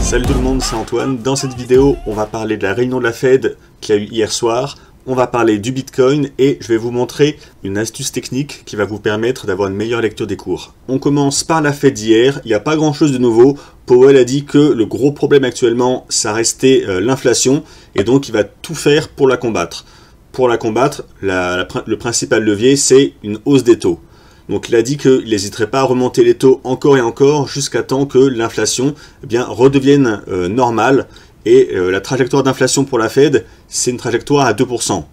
Salut tout le monde, c'est Antoine. Dans cette vidéo, on va parler de la réunion de la Fed qu'il y a eu hier soir. On va parler du Bitcoin et je vais vous montrer une astuce technique qui va vous permettre d'avoir une meilleure lecture des cours. On commence par la Fed d'hier. Il n'y a pas grand chose de nouveau. Powell a dit que le gros problème actuellement, ça restait l'inflation et donc il va tout faire pour la combattre. Pour la combattre, le principal levier, c'est une hausse des taux. Donc il a dit qu'il n'hésiterait pas à remonter les taux encore et encore jusqu'à temps que l'inflation redevienne normale. Et la trajectoire d'inflation pour la Fed, c'est une trajectoire à 2%.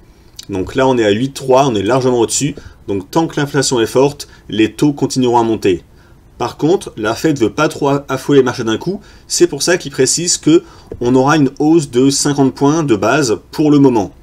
Donc là, on est à 8,3, on est largement au-dessus. Donc tant que l'inflation est forte, les taux continueront à monter. Par contre, la Fed ne veut pas trop affoler les marchés d'un coup. C'est pour ça qu'il précise qu'on aura une hausse de 50 points de base pour le moment.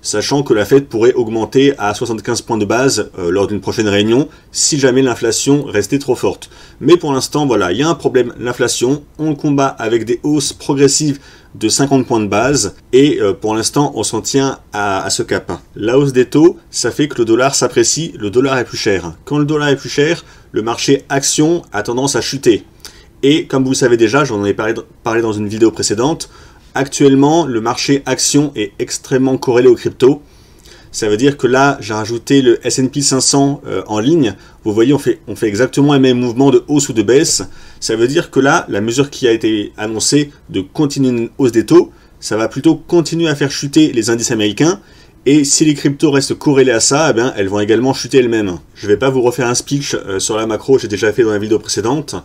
Sachant que la Fed pourrait augmenter à 75 points de base lors d'une prochaine réunion si jamais l'inflation restait trop forte. Mais pour l'instant, voilà, il y a un problème, l'inflation, on le combat avec des hausses progressives de 50 points de base et pour l'instant, on s'en tient à ce cap. La hausse des taux, ça fait que le dollar s'apprécie, le dollar est plus cher. Quand le dollar est plus cher, le marché action a tendance à chuter. Et comme vous le savez déjà, j'en ai parlé dans une vidéo précédente, actuellement, le marché action est extrêmement corrélé aux cryptos. Ça veut dire que là, j'ai rajouté le S&P 500 en ligne. Vous voyez, on fait exactement les mêmes mouvements de hausse ou de baisse. Ça veut dire que là, la mesure qui a été annoncée de continuer une hausse des taux, ça va plutôt continuer à faire chuter les indices américains. Et si les cryptos restent corrélés à ça, eh bien, elles vont également chuter elles-mêmes. Je ne vais pas vous refaire un speech sur la macro, j'ai déjà fait dans la vidéo précédente.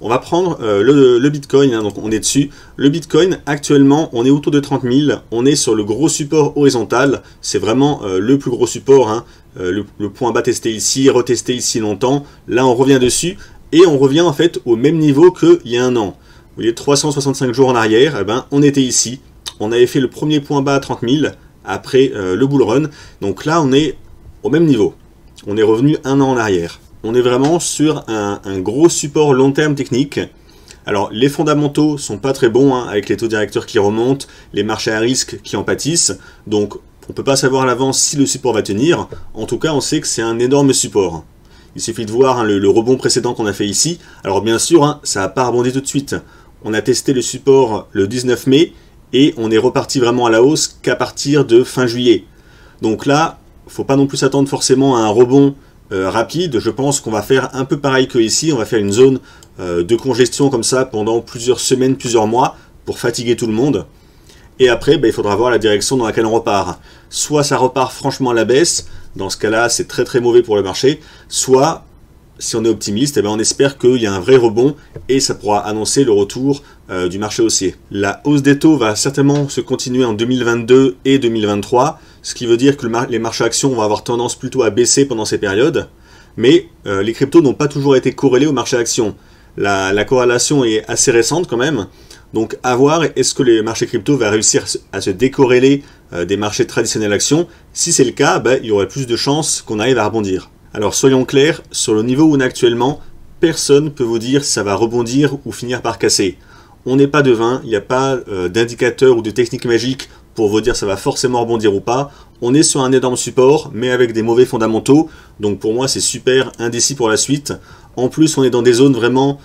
On va prendre le Bitcoin, donc on est dessus. Le Bitcoin, actuellement, on est autour de 30 000. On est sur le gros support horizontal. C'est vraiment le plus gros support. Le point bas testé ici, retesté ici longtemps. Là, on revient dessus. Et on revient en fait au même niveau qu'il y a un an. Vous voyez, 365 jours en arrière, eh ben, on était ici. On avait fait le premier point bas à 30 000 après le bull run. Donc là, on est au même niveau. On est revenu un an en arrière. On est vraiment sur un gros support long terme technique. Alors les fondamentaux sont pas très bons avec les taux directeurs qui remontent, les marchés à risque qui en pâtissent. Donc on peut pas savoir à l'avance si le support va tenir. En tout cas on sait que c'est un énorme support. Il suffit de voir le rebond précédent qu'on a fait ici. Alors bien sûr ça n'a pas rebondi tout de suite. On a testé le support le 19 mai et on est reparti vraiment à la hausse qu'à partir de fin juillet. Donc là, faut pas non plus s'attendre forcément à un rebond rapide. Je pense qu'on va faire un peu pareil que ici, on va faire une zone de congestion comme ça pendant plusieurs semaines, plusieurs mois pour fatiguer tout le monde. Et après, il faudra voir la direction dans laquelle on repart. Soit ça repart franchement à la baisse, dans ce cas-là c'est très très mauvais pour le marché, soit si on est optimiste, on espère qu'il y a un vrai rebond et ça pourra annoncer le retour du marché haussier. La hausse des taux va certainement se continuer en 2022 et 2023, ce qui veut dire que les marchés actions vont avoir tendance plutôt à baisser pendant ces périodes, mais les cryptos n'ont pas toujours été corrélés au marché actions. La corrélation est assez récente quand même, donc à voir est-ce que les marchés crypto vont réussir à se décorréler des marchés traditionnels actions. Si c'est le cas, il y aurait plus de chances qu'on arrive à rebondir. Alors soyons clairs, sur le niveau où on est actuellement, personne ne peut vous dire si ça va rebondir ou finir par casser. On n'est pas devin, il n'y a pas d'indicateur ou de technique magique pour vous dire ça va forcément rebondir ou pas. On est sur un énorme support, mais avec des mauvais fondamentaux, donc pour moi c'est super indécis pour la suite. En plus on est dans des zones vraiment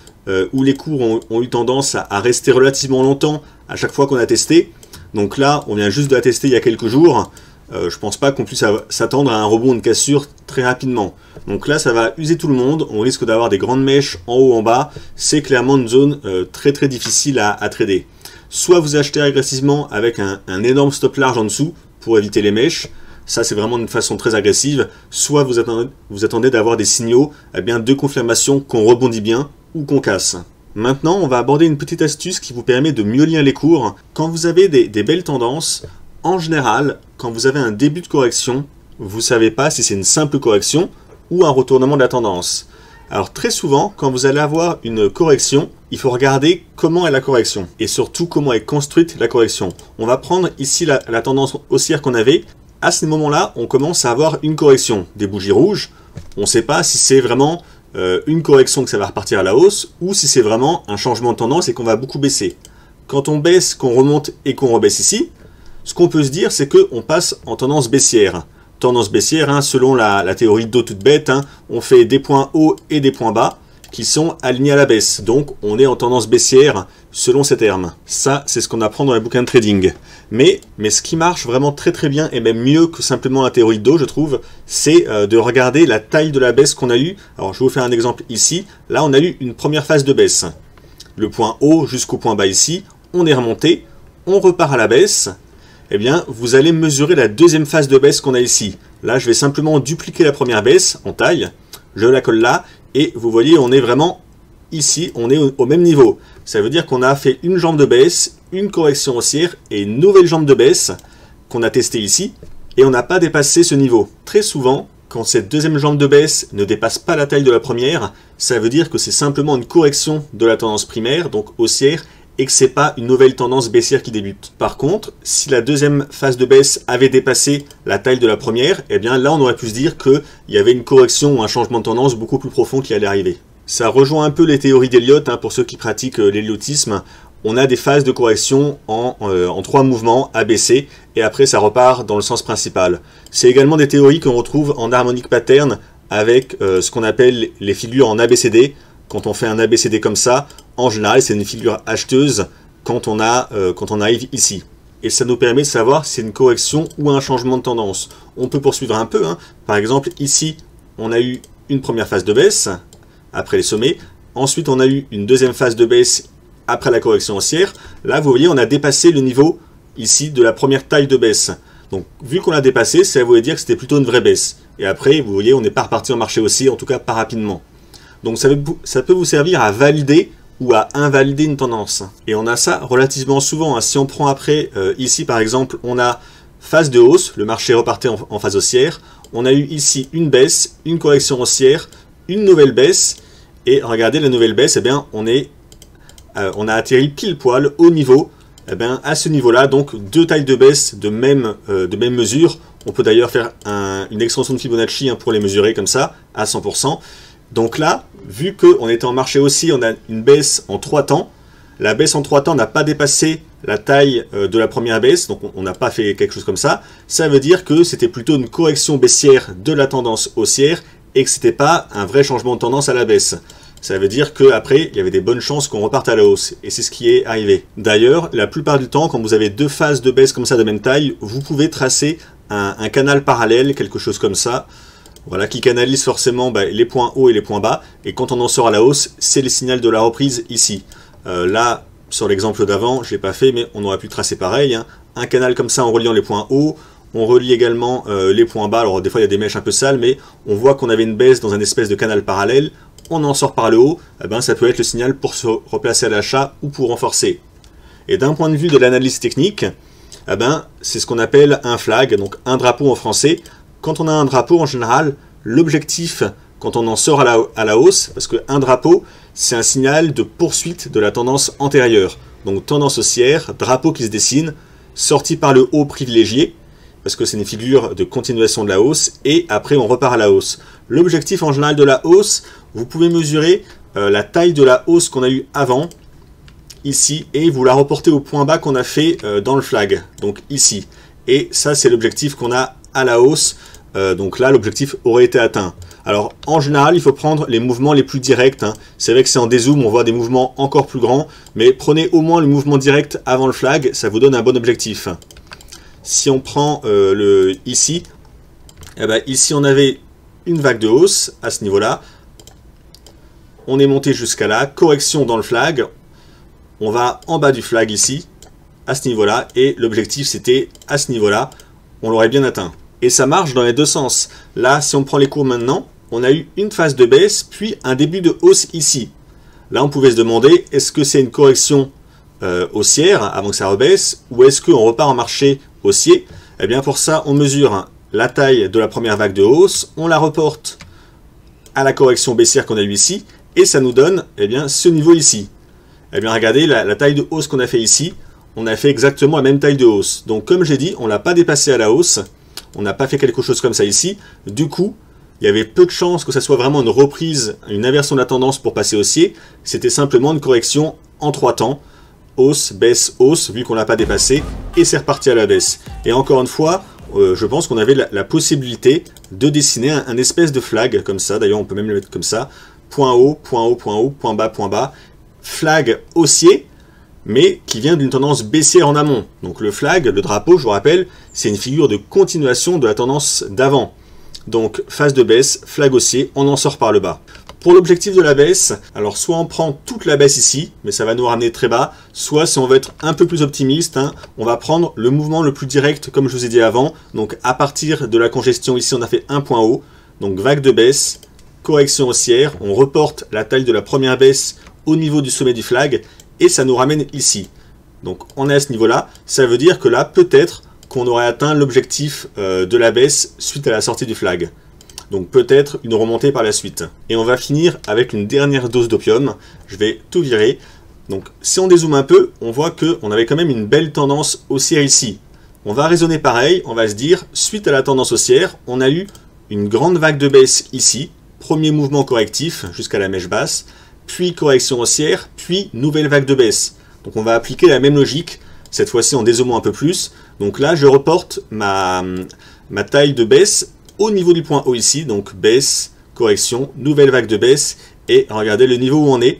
où les cours ont eu tendance à rester relativement longtemps à chaque fois qu'on a testé. Donc là, on vient juste de la tester il y a quelques jours. Je pense pas qu'on puisse s'attendre à un rebond, une cassure très rapidement. Donc là, ça va user tout le monde. On risque d'avoir des grandes mèches en haut, en bas. C'est clairement une zone très très difficile à trader. Soit vous achetez agressivement avec un énorme stop large en dessous pour éviter les mèches. Ça, c'est vraiment une façon très agressive. Soit vous attendez d'avoir des signaux de confirmation qu'on rebondit bien ou qu'on casse. Maintenant, on va aborder une petite astuce qui vous permet de mieux lire les cours. Quand vous avez des belles tendances, en général, quand vous avez un début de correction, vous ne savez pas si c'est une simple correction ou un retournement de la tendance. Alors très souvent, quand vous allez avoir une correction, il faut regarder comment est la correction et surtout comment est construite la correction. On va prendre ici la tendance haussière qu'on avait. À ce moment-là, on commence à avoir une correction, des bougies rouges. On ne sait pas si c'est vraiment une correction que ça va repartir à la hausse ou si c'est vraiment un changement de tendance et qu'on va beaucoup baisser. Quand on baisse, qu'on remonte et qu'on rebaisse ici, ce qu'on peut se dire, c'est qu'on passe en tendance baissière. Tendance baissière, selon la théorie d'eau toute bête, on fait des points hauts et des points bas qui sont alignés à la baisse. Donc on est en tendance baissière selon ces termes. Ça, c'est ce qu'on apprend dans les bouquins de trading. Mais ce qui marche vraiment très très bien, et même mieux que simplement la théorie de dos, je trouve, c'est de regarder la taille de la baisse qu'on a eue. Alors je vais vous faire un exemple ici. Là, on a eu une première phase de baisse. Le point haut jusqu'au point bas ici, on est remonté, on repart à la baisse. Eh bien, vous allez mesurer la deuxième phase de baisse qu'on a ici. Là, je vais simplement dupliquer la première baisse en taille. Je la colle là, et vous voyez, on est vraiment ici, on est au même niveau. Ça veut dire qu'on a fait une jambe de baisse, une correction haussière et une nouvelle jambe de baisse qu'on a testée ici, et on n'a pas dépassé ce niveau. Très souvent, quand cette deuxième jambe de baisse ne dépasse pas la taille de la première, ça veut dire que c'est simplement une correction de la tendance primaire, donc haussière, et que c'est pas une nouvelle tendance baissière qui débute. Par contre, si la deuxième phase de baisse avait dépassé la taille de la première, eh bien là on aurait pu se dire qu'il y avait une correction ou un changement de tendance beaucoup plus profond qui allait arriver. Ça rejoint un peu les théories d'Elliott, pour ceux qui pratiquent l'elliotisme. On a des phases de correction en 3 mouvements ABC, et après ça repart dans le sens principal. C'est également des théories qu'on retrouve en harmonic pattern avec ce qu'on appelle les figures en ABCD. Quand on fait un ABCD comme ça, en général, c'est une figure acheteuse quand on arrive ici. Et ça nous permet de savoir si c'est une correction ou un changement de tendance. On peut poursuivre un peu. Par exemple, ici, on a eu une première phase de baisse après les sommets. Ensuite, on a eu une deuxième phase de baisse après la correction haussière. Là, vous voyez, on a dépassé le niveau ici de la première taille de baisse. Donc, vu qu'on l'a dépassé, ça voulait dire que c'était plutôt une vraie baisse. Et après, vous voyez, on n'est pas reparti en marché haussier, en tout cas pas rapidement. Donc ça peut vous servir à valider ou à invalider une tendance. Et on a ça relativement souvent. Si on prend après, ici par exemple, on a phase de hausse, le marché repartait en phase haussière. On a eu ici une baisse, une correction haussière, une nouvelle baisse. Et regardez la nouvelle baisse, eh bien, on a atterri pile poil au niveau, eh bien, à ce niveau-là, donc 2 tailles de baisse de même mesure. On peut d'ailleurs faire une extension de Fibonacci pour les mesurer comme ça, à 100%. Donc là, vu qu'on était en marché haussier, on a une baisse en 3 temps. La baisse en 3 temps n'a pas dépassé la taille de la première baisse, donc on n'a pas fait quelque chose comme ça. Ça veut dire que c'était plutôt une correction baissière de la tendance haussière et que ce n'était pas un vrai changement de tendance à la baisse. Ça veut dire qu'après, il y avait des bonnes chances qu'on reparte à la hausse. Et c'est ce qui est arrivé. D'ailleurs, la plupart du temps, quand vous avez 2 phases de baisse comme ça de même taille, vous pouvez tracer un canal parallèle, quelque chose comme ça. Voilà, qui canalise forcément les points hauts et les points bas. Et quand on en sort à la hausse, c'est le signal de la reprise ici. Là, sur l'exemple d'avant, je ne l'ai pas fait, mais on aurait pu tracer pareil. Un canal comme ça en reliant les points hauts. On relie également les points bas. Alors des fois, il y a des mèches un peu sales, mais on voit qu'on avait une baisse dans un espèce de canal parallèle. On en sort par le haut. Ça peut être le signal pour se replacer à l'achat ou pour renforcer. Et d'un point de vue de l'analyse technique, c'est ce qu'on appelle un flag, donc un drapeau en français. Quand on a un drapeau, en général, l'objectif, quand on en sort à la hausse, parce qu'un drapeau, c'est un signal de poursuite de la tendance antérieure. Donc tendance haussière, drapeau qui se dessine, sorti par le haut privilégié, parce que c'est une figure de continuation de la hausse, et après on repart à la hausse. L'objectif en général de la hausse, vous pouvez mesurer la taille de la hausse qu'on a eue avant, ici, et vous la reportez au point bas qu'on a fait dans le flag, donc ici. Et ça, c'est l'objectif qu'on a à la hausse. Donc là, l'objectif aurait été atteint. Alors, en général, il faut prendre les mouvements les plus directs. C'est vrai que c'est en dézoom, on voit des mouvements encore plus grands, mais prenez au moins le mouvement direct avant le flag, ça vous donne un bon objectif. Si on prend ici, ici on avait une vague de hausse à ce niveau-là. On est monté jusqu'à là, correction dans le flag. On va en bas du flag ici, à ce niveau-là, et l'objectif c'était à ce niveau-là, on l'aurait bien atteint. Et ça marche dans les deux sens. Là, si on prend les cours maintenant, on a eu une phase de baisse, puis un début de hausse ici. Là, on pouvait se demander, est-ce que c'est une correction haussière avant que ça rebaisse, ou est-ce qu'on repart en marché haussier? Eh bien, pour ça, on mesure la taille de la première vague de hausse, on la reporte à la correction baissière qu'on a eue ici, et ça nous donne ce niveau ici. Eh bien, regardez, la taille de hausse qu'on a fait ici, on a fait exactement la même taille de hausse. Donc, comme j'ai dit, on ne l'a pas dépassé à la hausse, on n'a pas fait quelque chose comme ça ici. Du coup, il y avait peu de chances que ça soit vraiment une reprise, une inversion de la tendance pour passer haussier. C'était simplement une correction en 3 temps. Hausse, baisse, hausse, vu qu'on ne l'a pas dépassé. Et c'est reparti à la baisse. Et encore une fois, je pense qu'on avait la possibilité de dessiner un espèce de flag, comme ça. D'ailleurs, on peut même le mettre comme ça. point haut, point haut, point haut, point bas, flag haussier, mais qui vient d'une tendance baissière en amont. Donc le flag, le drapeau, je vous rappelle, c'est une figure de continuation de la tendance d'avant. Donc phase de baisse, flag haussier, on en sort par le bas. Pour l'objectif de la baisse, alors soit on prend toute la baisse ici, mais ça va nous ramener très bas, soit si on veut être un peu plus optimiste, on va prendre le mouvement le plus direct comme je vous ai dit avant. Donc à partir de la congestion ici, on a fait un point haut, donc vague de baisse, correction haussière, on reporte la taille de la première baisse au niveau du sommet du flag et ça nous ramène ici. Donc on est à ce niveau-là, ça veut dire que là peut-être qu'on aurait atteint l'objectif de la baisse suite à la sortie du flag. Donc peut-être une remontée par la suite. Et on va finir avec une dernière dose d'opium. Je vais tout virer. Donc si on dézoome un peu, on voit qu'on avait quand même une belle tendance haussière ici. On va raisonner pareil, on va se dire, suite à la tendance haussière, on a eu une grande vague de baisse ici. Premier mouvement correctif jusqu'à la mèche basse, puis correction haussière, puis nouvelle vague de baisse. Donc on va appliquer la même logique, cette fois-ci en dézoomant un peu plus. Donc là, je reporte ma taille de baisse au niveau du point haut ici, donc baisse, correction, nouvelle vague de baisse, et regardez le niveau où on est,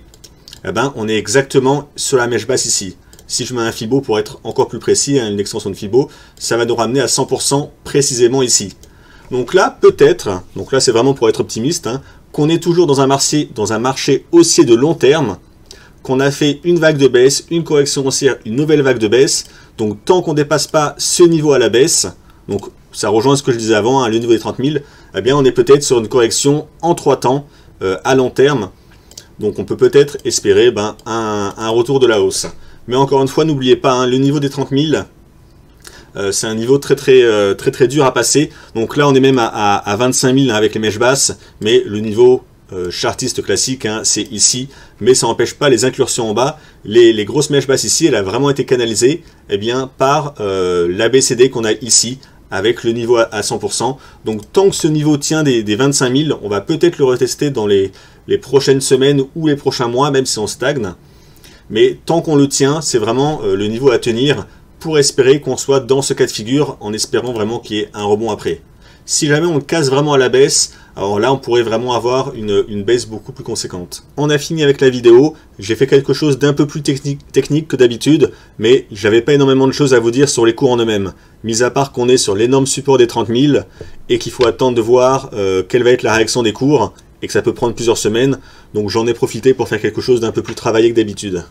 eh ben, on est exactement sur la mèche basse ici. Si je mets un Fibo pour être encore plus précis, une extension de Fibo, ça va nous ramener à 100% précisément ici. Donc là, peut-être, donc là c'est vraiment pour être optimiste, qu'on est toujours dans un marché haussier de long terme, qu'on a fait une vague de baisse, une correction haussière, une nouvelle vague de baisse, donc tant qu'on ne dépasse pas ce niveau à la baisse, donc ça rejoint ce que je disais avant, le niveau des 30 000, eh bien on est peut-être sur une correction en 3 temps, à long terme. Donc on peut peut-être espérer un retour de la hausse. Mais encore une fois, n'oubliez pas, le niveau des 30 000, c'est un niveau très dur à passer. Donc là on est même à 25 000 avec les mèches basses, mais le niveau chartiste classique, c'est ici. Mais ça n'empêche pas les incursions en bas. Les grosses mèches basses ici, elle a vraiment été canalisée par l'ABCD qu'on a ici, avec le niveau à 100%. Donc tant que ce niveau tient des 25 000, on va peut-être le retester dans les prochaines semaines ou les prochains mois, même si on stagne. Mais tant qu'on le tient, c'est vraiment le niveau à tenir pour espérer qu'on soit dans ce cas de figure, en espérant vraiment qu'il y ait un rebond après. Si jamais on le casse vraiment à la baisse, alors là on pourrait vraiment avoir une baisse beaucoup plus conséquente. On a fini avec la vidéo, j'ai fait quelque chose d'un peu plus technique que d'habitude, mais j'avais pas énormément de choses à vous dire sur les cours en eux-mêmes. Mis à part qu'on est sur l'énorme support des 30 000 et qu'il faut attendre de voir quelle va être la réaction des cours et que ça peut prendre plusieurs semaines, donc j'en ai profité pour faire quelque chose d'un peu plus travaillé que d'habitude.